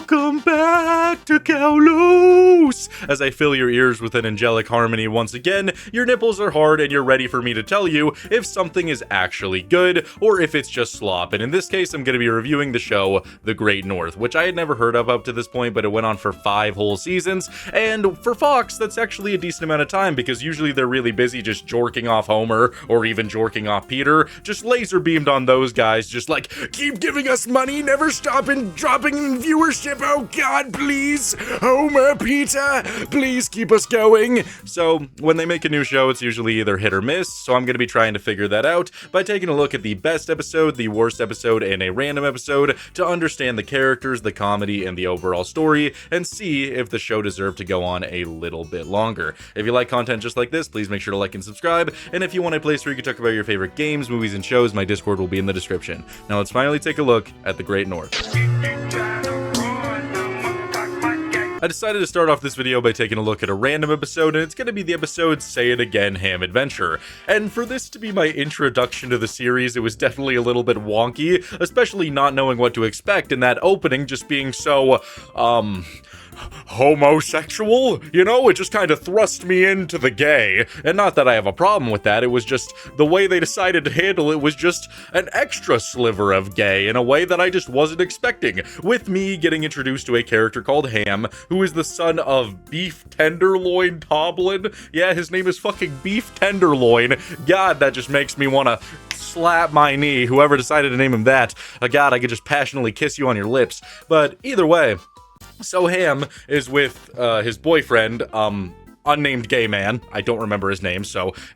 Welcome back to Kowloose! As I fill your ears with an angelic harmony once again, your nipples are hard and you're ready for me to tell you if something is actually good or if it's just slop. And in this case, I'm going to be reviewing the show The Great North, which I had never heard of up to this point, but it went on for 5 whole seasons. And for Fox, that's actually a decent amount of time because usually they're really busy just jorking off Homer or even jorking off Peter. Just laser beamed on those guys, just like, keep giving us money, never stopping dropping in viewership, oh god, please, Homer, Peter, please keep us going. So when they make a new show, it's usually either hit or miss, so I'm going to be trying to figure that out by taking a look at the best episode, the worst episode, and a random episode to understand the characters, the comedy, and the overall story, and see if the show deserved to go on a little bit longer. If you like content just like this, please make sure to like and subscribe, and if you want a place where you can talk about your favorite games, movies, and shows, my Discord will be in the description. Now let's finally take a look at The Great North. I decided to start off this video by taking a look at a random episode, and it's going to be the episode Say It Again Ham Adventure. And for this to be my introduction to the series, it was definitely a little bit wonky, especially not knowing what to expect, and that opening just being so, homosexual, you know? It just kind of thrust me into the gay, and not that I have a problem with that, it was just the way they decided to handle it was just an extra sliver of gay in a way that I just wasn't expecting, with me getting introduced to a character called Ham, who is the son of Beef Tenderloin Toblin. Yeah, his name is fucking Beef Tenderloin. God, that just makes me want to slap my knee, whoever decided to name him that. God, I could just passionately kiss you on your lips. But either way, so Ham is with his boyfriend, unnamed gay man. I don't remember his name,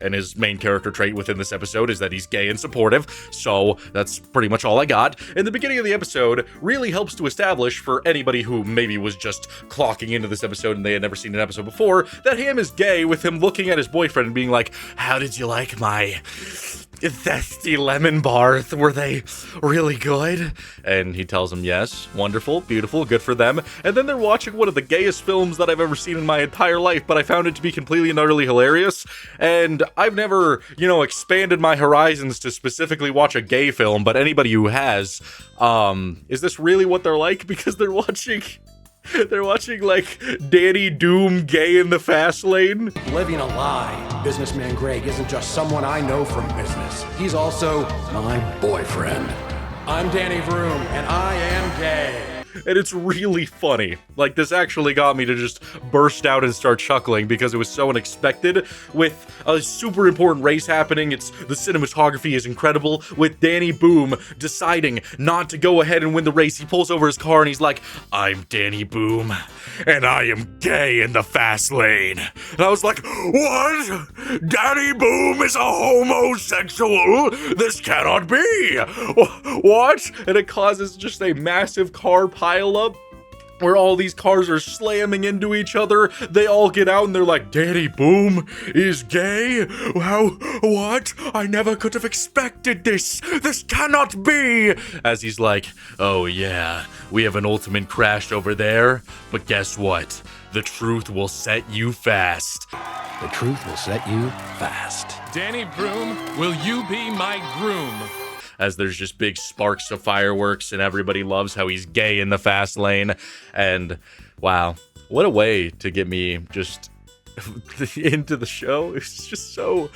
and his main character trait within this episode is that he's gay and supportive, so that's pretty much all I got. And the beginning of the episode really helps to establish, for anybody who maybe was just clocking into this episode and they had never seen an episode before, that Ham is gay, with him looking at his boyfriend and being like, how did you like my zesty lemon bars? Were they really good? And he tells him, yes, wonderful, beautiful, good for them. And then they're watching one of the gayest films that I've ever seen in my entire life, but I found it to be completely and utterly hilarious. And I've never, expanded my horizons to specifically watch a gay film, but anybody who has, is this really what they're like? Because they're watching like Danny Doom gay in the fast lane. Living a lie. Businessman Greg isn't just someone I know from business. He's also my boyfriend. I'm Danny Vroom, and I am gay. And it's really funny. Like, this actually got me to just burst out and start chuckling because it was so unexpected, with a super important race happening. The cinematography is incredible, with Danny Boom deciding not to go ahead and win the race. He pulls over his car and he's like, I'm Danny Boom, and I am gay in the fast lane. And I was like, what? Danny Boom is a homosexual? This cannot be. What? And it causes just a massive car pile up where all these cars are slamming into each other. They all get out and they're like, Danny Boom is gay? How? What? I never could have expected this. This cannot be. As he's like, oh yeah, we have an ultimate crash over there, but guess what? The truth will set you fast. The truth will set you fast. Danny Broom, will you be my groom? As there's just big sparks of fireworks and everybody loves how he's gay in the fast lane. And wow, what a way to get me just into the show. It's just so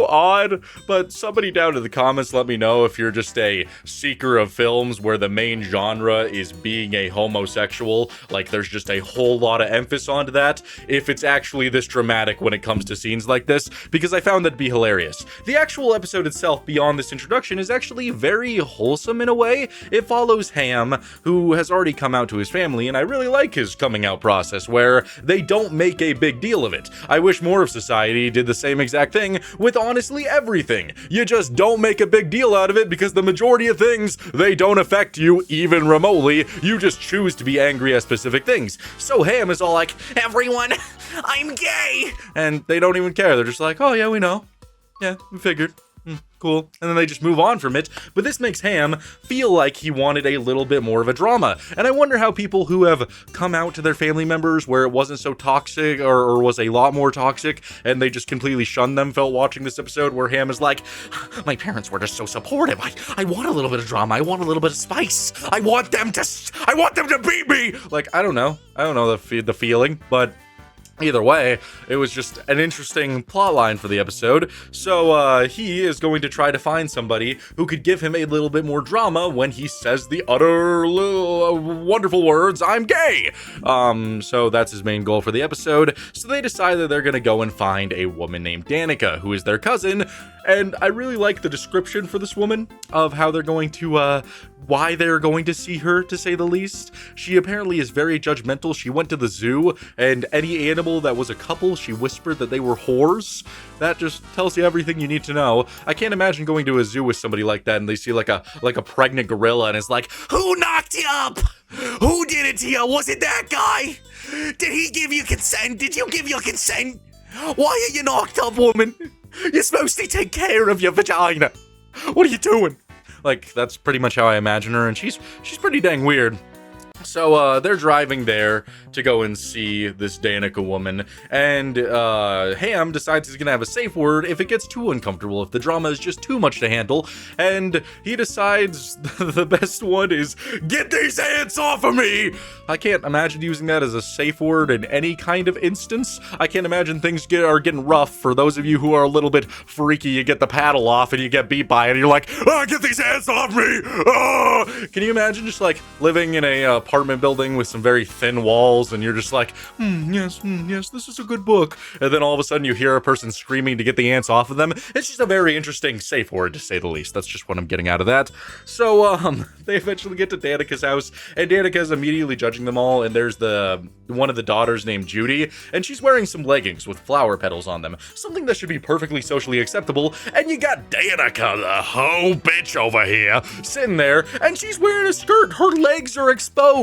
odd. But somebody down in the comments, let me know if you're just a seeker of films where the main genre is being a homosexual, like there's just a whole lot of emphasis onto that, if it's actually this dramatic when it comes to scenes like this, because I found that to be hilarious. The actual episode itself, beyond this introduction, is actually very wholesome in a way. It follows Ham, who has already come out to his family, and I really like his coming out process, where they don't make a big deal of it. I wish more of society did the same exact thing with honestly everything. You just don't make a big deal out of it because the majority of things, they don't affect you even remotely. You just choose to be angry at specific things. So Ham is all like, everyone, I'm gay. And they don't even care. They're just like, oh yeah, we know. Yeah, we figured. cool. And then they just move on from it. But this makes Ham feel like he wanted a little bit more of a drama. And I wonder how people who have come out to their family members where it wasn't so toxic or was a lot more toxic and they just completely shunned them felt watching this episode where Ham is like, my parents were just so supportive. I want a little bit of drama. I want a little bit of spice. I want them to beat me. Like, I don't know the feeling, but either way, it was just an interesting plotline for the episode. So he is going to try to find somebody who could give him a little bit more drama when he says the utter wonderful words, I'm gay. So that's his main goal for the episode. So they decide that they're going to go and find a woman named Danica, who is their cousin. And I really like the description for this woman of how they're going to, why they're going to see her, to say the least. She apparently is very judgmental. She went to the zoo, and any animal that was a couple, she whispered that they were whores. That just tells you everything you need to know. I can't imagine going to a zoo with somebody like that, and they see like a pregnant gorilla, and it's like, who knocked you up? Who did it to you? Was it that guy? Did he give you consent? Did you give your consent? Why are you knocked up, woman? You're supposed to take care of your vagina. What are you doing? Like, that's pretty much how I imagine her, and she's pretty dang weird. So, they're driving there to go and see this Danica woman, and, Ham decides he's gonna have a safe word if it gets too uncomfortable, if the drama is just too much to handle, and he decides the best one is, get these hands off of me! I can't imagine using that as a safe word in any kind of instance. I can't imagine things are getting rough. For those of you who are a little bit freaky, you get the paddle off and you get beat by it, and you're like, get these hands off me! Oh! Can you imagine just, like, living in a apartment building with some very thin walls, and you're just like, yes, this is a good book. And then all of a sudden you hear a person screaming to get the ants off of them. It's just a very interesting safe word, to say the least. That's just what I'm getting out of that. So, they eventually get to Danica's house, and Danica's immediately judging them all, and there's one of the daughters named Judy, and she's wearing some leggings with flower petals on them. Something that should be perfectly socially acceptable, and you got Danica, the hoe bitch over here, sitting there, and she's wearing a skirt. Her legs are exposed.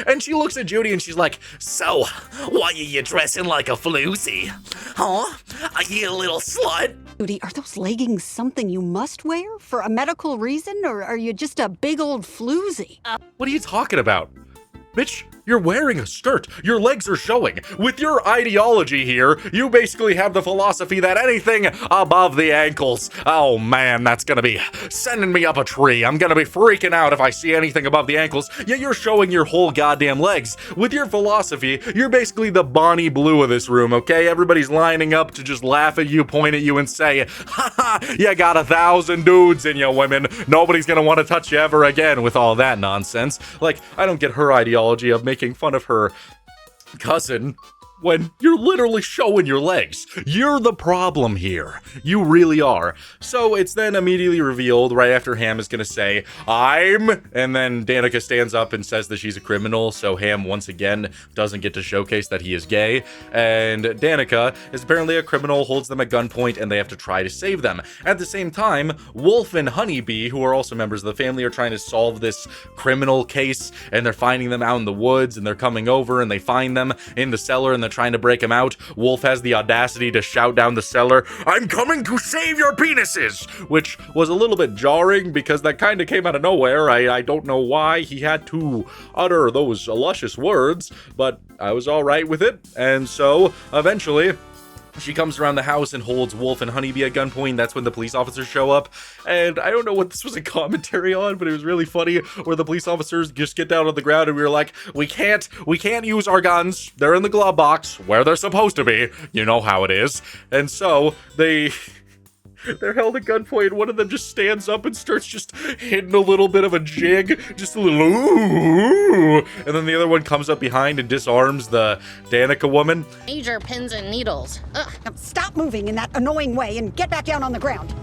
And she looks at Judy and she's like, so, why are you dressing like a floozy? Huh? Are you a little slut? Judy, are those leggings something you must wear for a medical reason, or are you just a big old floozy? What are you talking about? Bitch, you're wearing a skirt. Your legs are showing. With your ideology here, you basically have the philosophy that anything above the ankles, oh man, that's gonna be sending me up a tree. I'm gonna be freaking out if I see anything above the ankles, yet you're showing your whole goddamn legs. With your philosophy, you're basically the Bonnie Blue of this room, okay? Everybody's lining up to just laugh at you, point at you, and say, haha, you got 1,000 dudes in you, women. Nobody's gonna want to touch you ever again with all that nonsense. Like, I don't get her ideology of making fun of her cousin when you're literally showing your legs. You're the problem here. You really are. So it's then immediately revealed right after Ham is gonna say, and then Danica stands up and says that she's a criminal, so Ham once again doesn't get to showcase that he is gay, and Danica is apparently a criminal, holds them at gunpoint, and they have to try to save them. At the same time, Wolf and Honeybee, who are also members of the family, are trying to solve this criminal case, and they're finding them out in the woods, and they're coming over, and they find them in the cellar, and they're trying to break him out. Wolf has the audacity to shout down the cellar, I'm coming to save your penises! Which was a little bit jarring because that kind of came out of nowhere. I don't know why he had to utter those luscious words, but I was alright with it. And so, eventually, she comes around the house and holds Wolf and Honeybee at gunpoint. That's when the police officers show up. And I don't know what this was a commentary on, but it was really funny where the police officers just get down on the ground and we were like, we can't use our guns. They're in the glove box where they're supposed to be. You know how it is. And so they're held at gunpoint. One of them just stands up and starts just hitting a little bit of a jig, just a little ooh, and then the other one comes up behind and disarms the Danica woman. Major pins and needles. Ugh. Stop moving in that annoying way and get back down on the ground.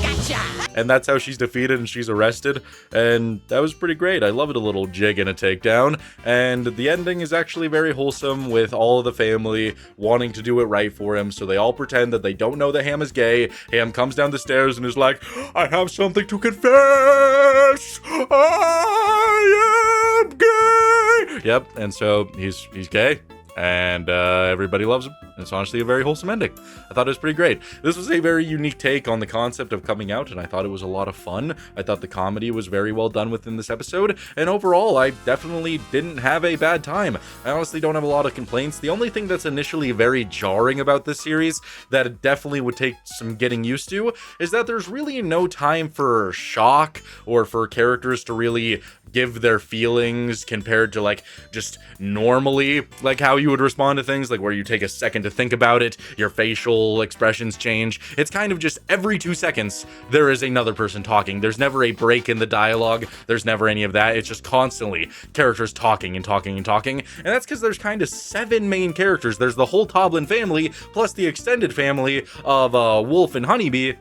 Gotcha. And that's how she's defeated and she's arrested. And that was pretty great. I loved a little jig and a takedown. And the ending is actually very wholesome, with all of the family wanting to do it right for him. So they all pretend that they don't know that Ham is gay. Ham comes down the stairs and is like, I have something to confess. I am gay. Yep. And so he's gay. And everybody loves him. It's honestly a very wholesome ending. I thought it was pretty great. This was a very unique take on the concept of coming out, and I thought it was a lot of fun. I thought the comedy was very well done within this episode, and overall, I definitely didn't have a bad time. I honestly don't have a lot of complaints. The only thing that's initially very jarring about this series that it definitely would take some getting used to is that there's really no time for shock or for characters to really give their feelings compared to like just normally like how you would respond to things, like where you take a second to think about it, your facial expressions change. It's kind of just every 2 seconds there is another person talking. There's never a break in the dialogue. There's never any of that. It's just constantly characters talking and talking and talking, and that's because there's kind of 7 main characters. There's the whole Toblin family plus the extended family of Wolf and Honeybee.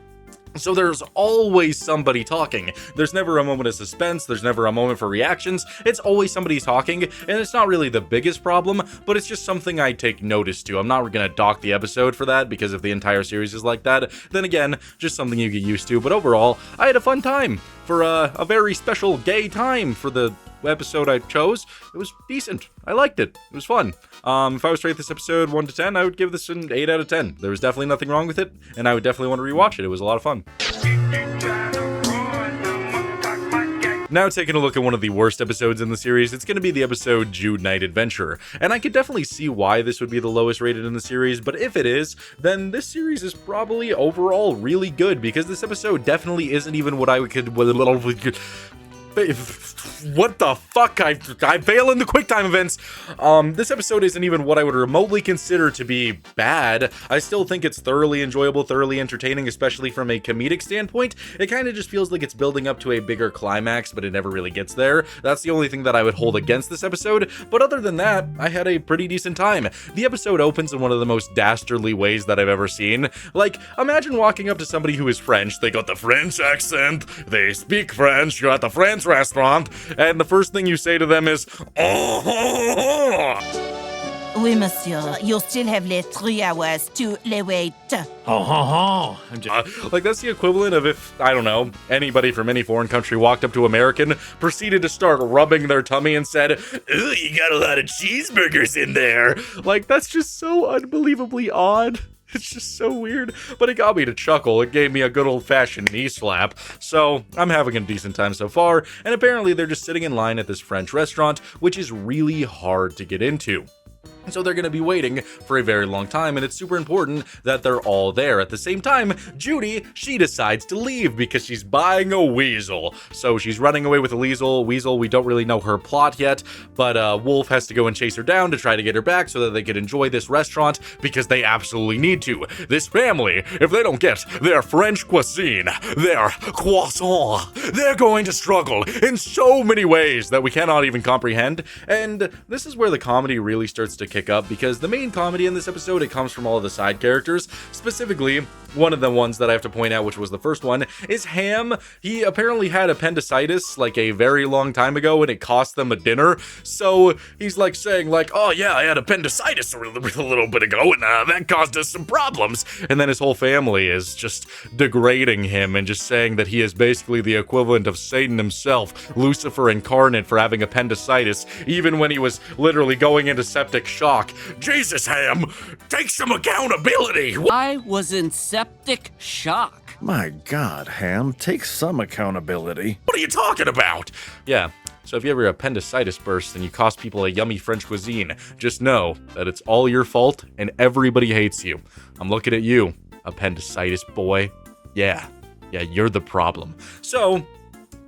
So there's always somebody talking. There's never a moment of suspense. There's never a moment for reactions. It's always somebody talking, and it's not really the biggest problem, but it's just something I take notice to. I'm not gonna dock the episode for that, because if the entire series is like that, then again, just something you get used to. But overall, I had a fun time for a very special gay time for the episode I chose. It was decent. I liked it. It was fun. If I was to rate this episode 1 to 10, I would give this an 8 out of 10. There was definitely nothing wrong with it, and I would definitely want to rewatch it. It was a lot of fun. Now taking a look at one of the worst episodes in the series, it's going to be the episode Jude Night Adventure. And I could definitely see why this would be the lowest rated in the series, but if it is, then this series is probably overall really good, because this episode definitely isn't even what I could... What the fuck? I fail in the QuickTime events. This episode isn't even what I would remotely consider to be bad. I still think it's thoroughly enjoyable, thoroughly entertaining, especially from a comedic standpoint. It kind of just feels like it's building up to a bigger climax, but it never really gets there. That's the only thing that I would hold against this episode, but other than that, I had a pretty decent time. The episode opens in one of the most dastardly ways that I've ever seen. Like, imagine walking up to somebody who is French, they got the French accent, they speak French, you're at the French restaurant, and the first thing you say to them is, oh. Oui, monsieur. You still have les 3 hours to le wait. Like, that's the equivalent of if, I don't know, anybody from any foreign country walked up to American, proceeded to start rubbing their tummy and said, ooh, you got a lot of cheeseburgers in there. Like, that's just so unbelievably odd. It's just so weird, but it got me to chuckle. It gave me a good old-fashioned knee slap, so I'm having a decent time so far, and apparently they're just sitting in line at this French restaurant, which is really hard to get into. So they're going to be waiting for a very long time, and it's super important that they're all there. At the same time, Judy, she decides to leave because she's buying a weasel. So she's running away with a weasel. We don't really know her plot yet, but Wolf has to go and chase her down to try to get her back so that they can enjoy this restaurant, because they absolutely need to. This family, if they don't get their French cuisine, their croissant, they're going to struggle in so many ways that we cannot even comprehend. And this is where the comedy really starts to kick up, because the main comedy in this episode, it comes from all of the side characters. Specifically, one of the ones that I have to point out, which was the first one, is Ham. He apparently had appendicitis like a very long time ago, and it cost them a dinner. So he's like saying like, oh yeah, I had appendicitis a little bit ago, and that caused us some problems. And then his whole family is just degrading him and just saying that he is basically the equivalent of Satan himself, Lucifer incarnate, for having appendicitis, even when he was literally going into septic shock. Jesus, Ham, take some accountability. I was in septic shock. My God, Ham, take some accountability. What are you talking about? Yeah. So if you have your appendicitis burst and you cost people a yummy French cuisine, just know that it's all your fault and everybody hates you. I'm looking at you, appendicitis boy. Yeah, you're the problem. So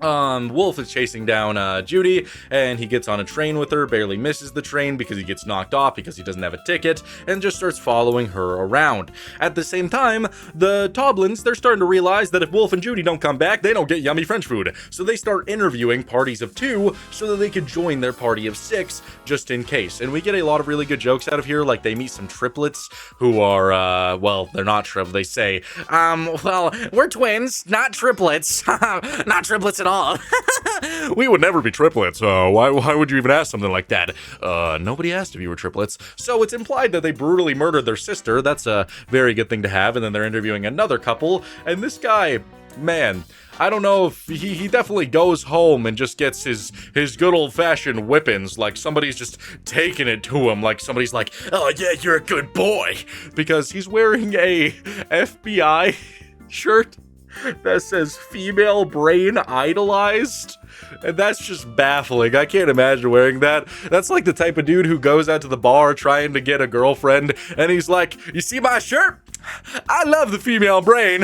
Wolf is chasing down Judy, and he gets on a train with her, barely misses the train because he gets knocked off because he doesn't have a ticket, and just starts following her around. At the same time, the Toblins, they're starting to realize that if Wolf and Judy don't come back, they don't get yummy French food. So they start interviewing parties of 2 so that they could join their party of 6 just in case. And we get a lot of really good jokes out of here, like they meet some triplets who are, well, they're not triplets. They say, well, we're twins, not triplets. Not triplets at all. We would never be triplets. Why would you even ask something like that? Nobody asked if you were triplets. So it's implied that they brutally murdered their sister. That's a very good thing to have. And then they're interviewing another couple. And this guy, man, I don't know if he definitely goes home and just gets his good old-fashioned whippings, like somebody's just taking it to him, like somebody's like, oh yeah, you're a good boy, because he's wearing a FBI shirt that says female brain idolized. And that's just baffling. I can't imagine wearing that. That's like the type of dude who goes out to the bar trying to get a girlfriend, and he's like, you see my shirt? I love the female brain.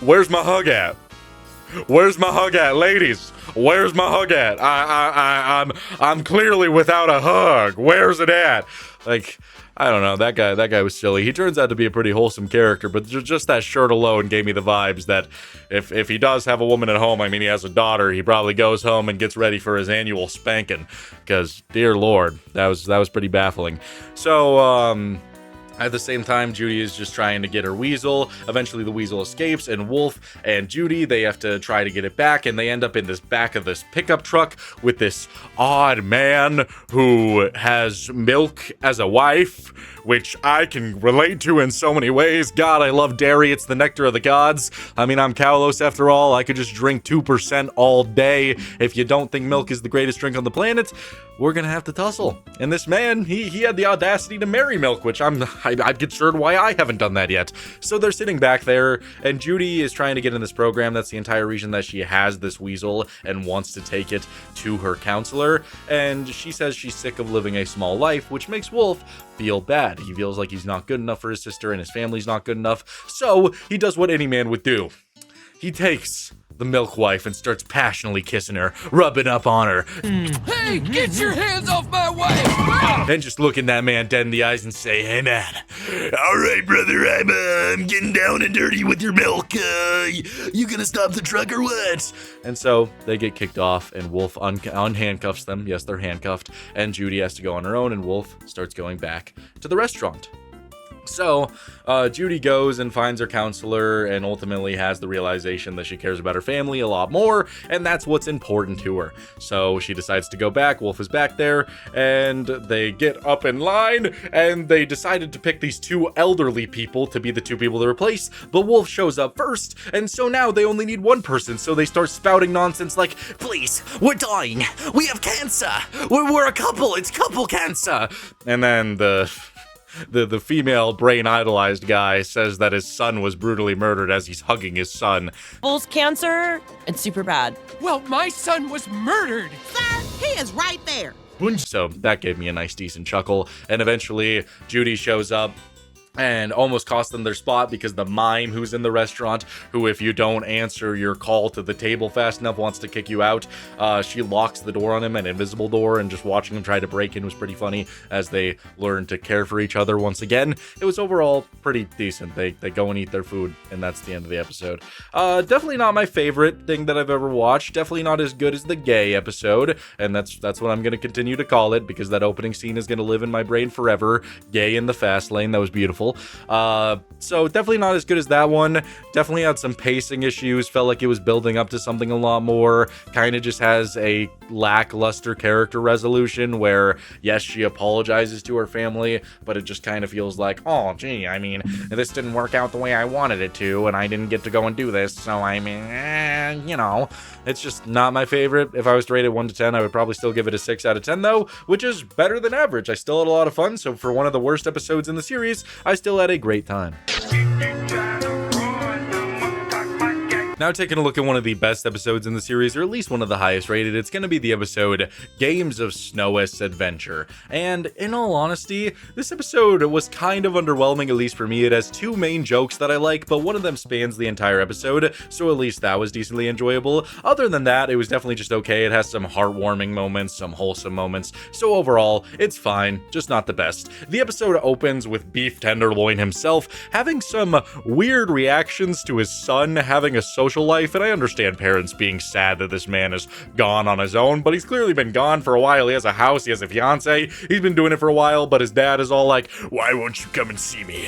Where's my hug at? Where's my hug at, ladies? Where's my hug at? I'm clearly without a hug. Where's it at? Like, I don't know. That guy was silly. He turns out to be a pretty wholesome character, but just that shirt alone gave me the vibes that if he does have a woman at home, I mean, he has a daughter, he probably goes home and gets ready for his annual spanking. Because, dear Lord, that was pretty baffling. So, at the same time, Judy is just trying to get her weasel. Eventually, the weasel escapes, and Wolf and Judy, they have to try to get it back, and they end up in this back of this pickup truck with this odd man who has Milk as a wife, which I can relate to in so many ways. God, I love dairy. It's the nectar of the gods. I mean, I'm Kalos after all. I could just drink 2% all day. If you don't think milk is the greatest drink on the planet, we're gonna have to tussle. And this man, he had the audacity to marry Milk, which I'm concerned why I haven't done that yet. So they're sitting back there, and Judy is trying to get in this program. That's the entire reason that she has this weasel and wants to take it to her counselor. And she says she's sick of living a small life, which makes Wolf feel bad. He feels like he's not good enough for his sister, and his family's not good enough. So he does what any man would do. He takes the milk wife and starts passionately kissing her, rubbing up on her. Hey, get your hands off my wife! Then just looking that man dead in the eyes and say, hey man, all right brother, I'm getting down and dirty with your milk. You gonna stop the truck or what? And so they get kicked off, and Wolf unhandcuffs them. Yes, they're handcuffed. And Judy has to go on her own, and Wolf starts going back to the restaurant. So, Judy goes and finds her counselor and ultimately has the realization that she cares about her family a lot more, and that's what's important to her. So she decides to go back. Wolf is back there, and they get up in line, and they decided to pick these two elderly people to be the two people to replace, but Wolf shows up first, and so now they only need one person, so they start spouting nonsense like, please, we're dying, we have cancer, we're a couple, it's couple cancer. And then the female brain idolized guy says that his son was brutally murdered as he's hugging his son. Bull's cancer, it's super bad. Well, my son was murdered! Sir, he is right there. So that gave me a nice decent chuckle. And eventually Judy shows up and almost cost them their spot because the mime who's in the restaurant, who if you don't answer your call to the table fast enough wants to kick you out, she locks the door on him, an invisible door, and just watching him try to break in was pretty funny as they learn to care for each other once again. It was overall pretty decent. They go and eat their food, and that's the end of the episode. Definitely not my favorite thing that I've ever watched. Definitely not as good as the gay episode, and that's what I'm going to continue to call it, because that opening scene is going to live in my brain forever. Gay in the fast lane, that was beautiful. So definitely not as good as that one. Definitely had some pacing issues, felt like it was building up to something a lot more. Kind of just has a lackluster character resolution where, yes, she apologizes to her family, but it just kind of feels like, oh gee, I mean, this didn't work out the way I wanted it to, and I didn't get to go and do this, so I mean, you know, it's just not my favorite. If I was to rate it 1 to 10, I would probably still give it a 6 out of 10 though, which is better than average. I still had a lot of fun, so for one of the worst episodes in the series, I still had a great time. Now taking a look at one of the best episodes in the series, or at least one of the highest rated, it's going to be the episode Games of Snow's Adventure. And in all honesty, this episode was kind of underwhelming, at least for me. It has two main jokes that I like, but one of them spans the entire episode, so at least that was decently enjoyable. Other than that, it was definitely just okay. It has some heartwarming moments, some wholesome moments, so overall, it's fine, just not the best. The episode opens with Beef Tenderloin himself having some weird reactions to his son having a social life, and I understand parents being sad that this man is gone on his own, but he's clearly been gone for a while. He has a house, he has a fiance, he's been doing it for a while, but his dad is all like, why won't you come and see me?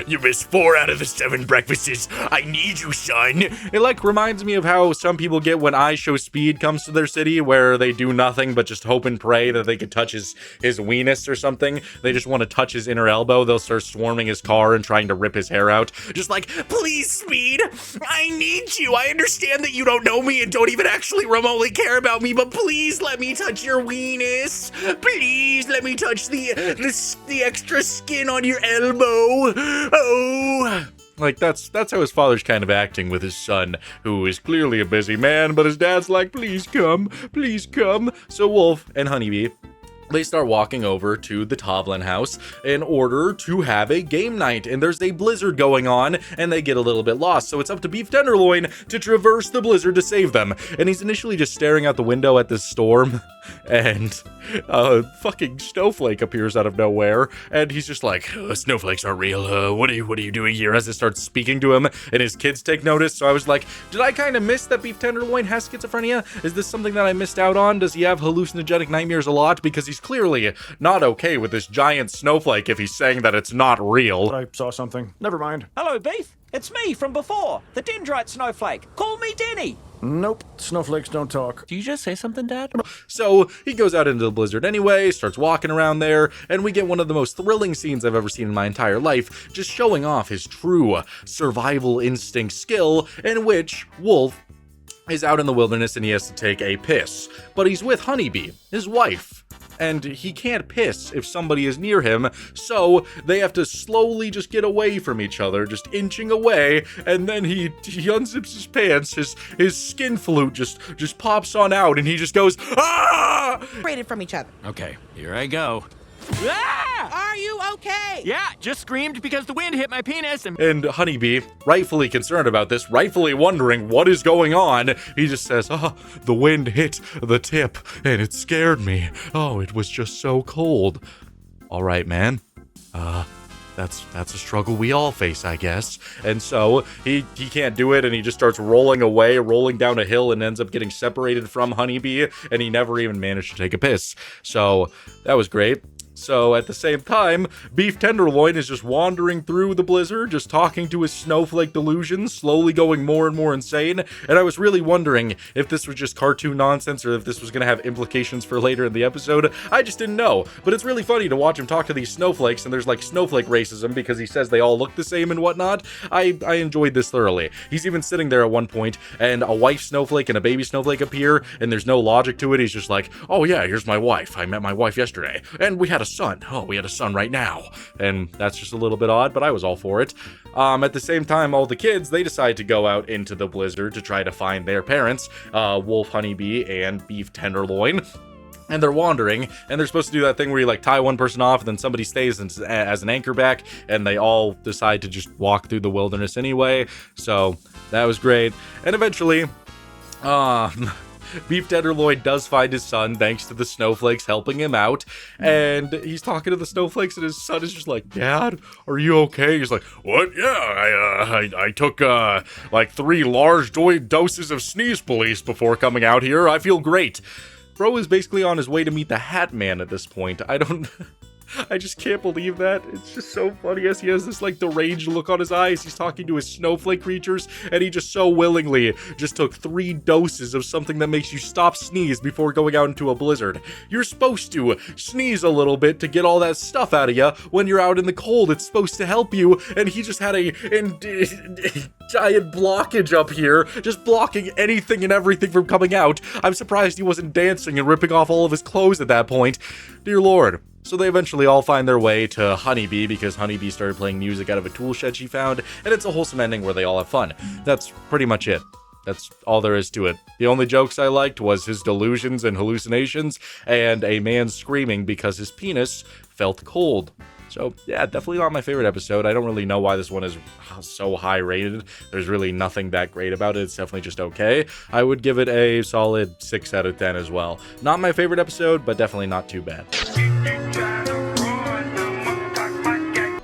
You missed 4 out of the 7 breakfasts. I need you, son. It like reminds me of how some people get when I Show Speed comes to their city, where they do nothing but just hope and pray that they could touch his weenus or something. They just want to touch his inner elbow. They'll start swarming his car and trying to rip his hair out. Just like, please, Speed, I need you. you. I understand that you don't know me and don't even actually remotely care about me, but please let me touch your weenus. Please let me touch the extra skin on your elbow. Oh. Like, that's how his father's kind of acting with his son, who is clearly a busy man, but his dad's like, please come, please come. So Wolf and Honeybee, they start walking over to the Tovlin house in order to have a game night, and there's a blizzard going on, and they get a little bit lost, so it's up to Beef Tenderloin to traverse the blizzard to save them. And he's initially just staring out the window at this storm, and a fucking snowflake appears out of nowhere, and he's just like, snowflakes aren't real, what are you doing here? As it starts speaking to him, and his kids take notice. So I was like, did I kind of miss that Beef Tenderloin has schizophrenia? Is this something that I missed out on? Does he have hallucinogenic nightmares a lot? Because he's clearly not okay with this giant snowflake if he's saying that it's not real. I saw something. Never mind. Hello, Beef. It's me from before, the Dendrite Snowflake. Call me Denny. Nope. Snowflakes don't talk. Do you just say something, Dad? So he goes out into the blizzard anyway, starts walking around there, and we get one of the most thrilling scenes I've ever seen in my entire life, just showing off his true survival instinct skill, in which Wolf is out in the wilderness and he has to take a piss. But he's with Honeybee, his wife, and he can't piss if somebody is near him, so they have to slowly just get away from each other, just inching away, and then he unzips his pants, his skin flute just pops on out, and he just goes, ah! Separated from each other. Okay, here I go. Are you okay? Yeah, just screamed because the wind hit my penis and... And Honeybee, rightfully concerned about this, rightfully wondering what is going on, he just says, the wind hit the tip, and it scared me. Oh, it was just so cold. All right, man. That's a struggle we all face, I guess. And so he can't do it, and he just starts rolling away, rolling down a hill, and ends up getting separated from Honeybee, and he never even managed to take a piss. So that was great. So at the same time, Beef Tenderloin is just wandering through the blizzard, just talking to his snowflake delusions, slowly going more and more insane. And I was really wondering if this was just cartoon nonsense or if this was going to have implications for later in the episode. I just didn't know. But it's really funny to watch him talk to these snowflakes, and there's like snowflake racism because he says they all look the same and whatnot. I enjoyed this thoroughly. He's even sitting there at one point, and a wife snowflake and a baby snowflake appear, and there's no logic to it. He's just like, oh yeah, here's my wife. I met my wife yesterday, and we had a son. Oh, we had a son right now. And that's just a little bit odd, but I was all for it. At the same time, all the kids, they decide to go out into the blizzard to try to find their parents, Wolf, Honeybee, and Beef Tenderloin. And they're wandering, and they're supposed to do that thing where you like tie one person off, and then somebody stays as an anchor back, and they all decide to just walk through the wilderness anyway. So that was great. And eventually, Beef Tenderloin does find his son thanks to the snowflakes helping him out, and he's talking to the snowflakes, and his son is just like, Dad, are you okay? He's like, what? Yeah, I took like 3 large doses of sneeze police before coming out here. I feel great. Bro is basically on his way to meet the Hat Man at this point. I just can't believe that. It's just so funny as he has this like deranged look on his eyes. He's talking to his snowflake creatures, and he just so willingly just took 3 doses of something that makes you stop sneeze before going out into a blizzard. You're supposed to sneeze a little bit to get all that stuff out of you when you're out in the cold. It's supposed to help you, and he just had a giant blockage up here, just blocking anything and everything from coming out. I'm surprised he wasn't dancing and ripping off all of his clothes at that point. Dear Lord. So they eventually all find their way to Honeybee because Honeybee started playing music out of a tool shed she found, and it's a wholesome ending where they all have fun. That's pretty much it. That's all there is to it. The only jokes I liked was his delusions and hallucinations, and a man screaming because his penis felt cold. So, yeah, definitely not my favorite episode. I don't really know why this one is so high rated. There's really nothing that great about it. It's definitely just okay. I would give it a solid 6 out of 10 as well. Not my favorite episode, but definitely not too bad.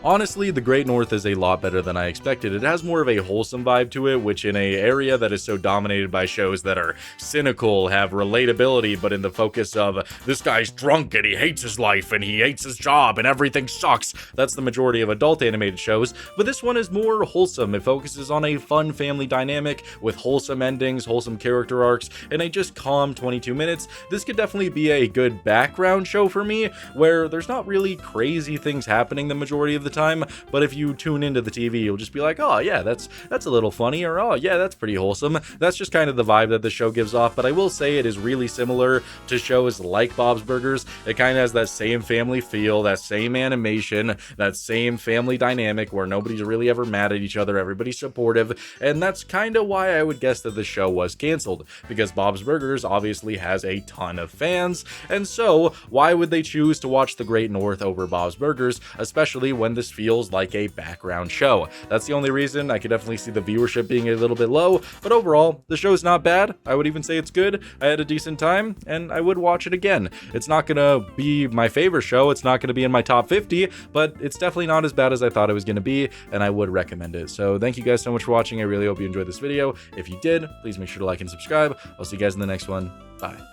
Honestly, The Great North is a lot better than I expected. It has more of a wholesome vibe to it, which in an area that is so dominated by shows that are cynical, have relatability, but in the focus of, this guy's drunk and he hates his life and he hates his job and everything sucks. That's the majority of adult animated shows, but this one is more wholesome. It focuses on a fun family dynamic with wholesome endings, wholesome character arcs, and a just calm 22 minutes. This could definitely be a good background show for me, where there's not really crazy things happening the majority of the time, but if you tune into the TV, you'll just be like, oh yeah, that's a little funny, or oh yeah, that's pretty wholesome. That's just kind of the vibe that the show gives off. But I will say it is really similar to shows like Bob's Burgers. It kind of has that same family feel, that same animation, that same family dynamic where nobody's really ever mad at each other, everybody's supportive, and that's kind of why I would guess that the show was canceled, because Bob's Burgers obviously has a ton of fans, and so why would they choose to watch The Great North over Bob's Burgers, especially when this feels like a background show? That's the only reason. I could definitely see the viewership being a little bit low, but overall, the show's not bad. I would even say it's good. I had a decent time, and I would watch it again. It's not gonna be my favorite show, it's not gonna be in my top 50, but it's definitely not as bad as I thought it was gonna be, and I would recommend it. So thank you guys so much for watching. I really hope you enjoyed this video. If you did, please make sure to like and subscribe. I'll see you guys in the next one. Bye.